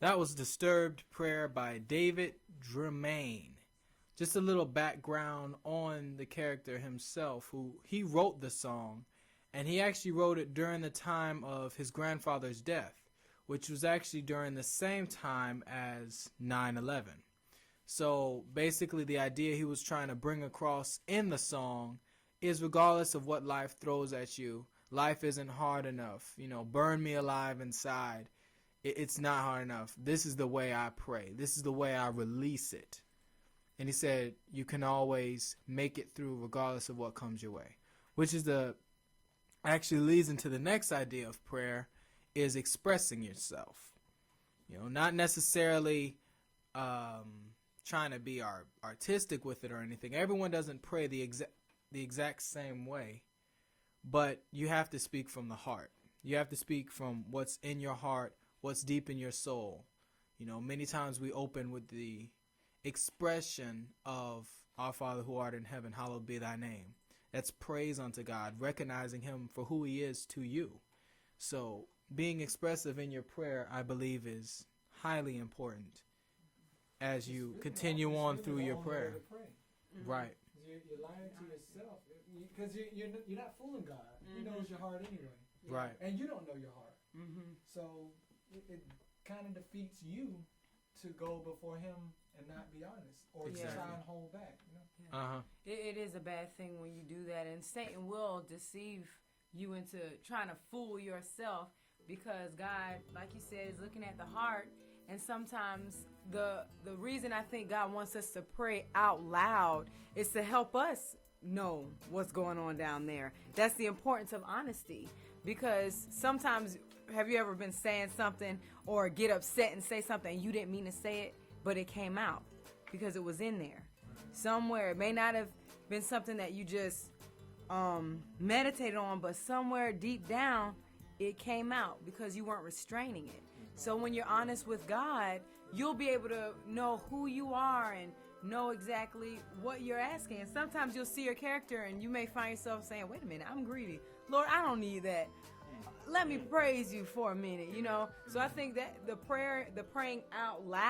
That was Disturbed Prayer by David Dremaine. Just a little background on the character himself, who he wrote the song, and he actually wrote it during the time of his grandfather's death, which was actually during the same time as 9/11. So basically, the idea he was trying to bring across in the song is regardless of what life throws at you, life isn't hard enough. Burn me alive inside. It's not hard enough. This is the way I pray. This is the way I release it. And he said, you can always make it through regardless of what comes your way. Which is actually leads into the next idea of prayer, is expressing yourself. Not necessarily trying to be artistic with it or anything. Everyone doesn't pray the exact same way. But you have to speak from the heart. You have to speak from what's in your heart, what's deep in your soul. Many times we open with the expression of Our Father who art in heaven, hallowed be thy name. That's praise unto God, recognizing him for who he is to you. So being expressive in your prayer, I believe, is highly important as you continue on through your prayer. Mm-hmm. Right. You're lying to yourself because you're not fooling God. Mm-hmm. He knows your heart anyway. Right. And you don't know your heart. Mm-hmm. So it kind of defeats you to go before him and not be honest, or to try and hold back. Yeah. It is a bad thing when you do that, and Satan will deceive you into trying to fool yourself, because God, like you said, is looking at the heart. And sometimes the reason I think God wants us to pray out loud is to help us know what's going on down there. That's the importance of honesty, because sometimes, have you ever been saying something or get upset and say something and you didn't mean to say it, but it came out because it was in there somewhere? It may not have been something that you just meditated on, but somewhere deep down it came out because you weren't restraining it. So when you're honest with God, you'll be able to know who you are and know exactly what you're asking. And sometimes you'll see your character and you may find yourself saying, wait a minute, I'm greedy. Lord, I don't need that. Let me praise you for a minute, So I think that the praying out loud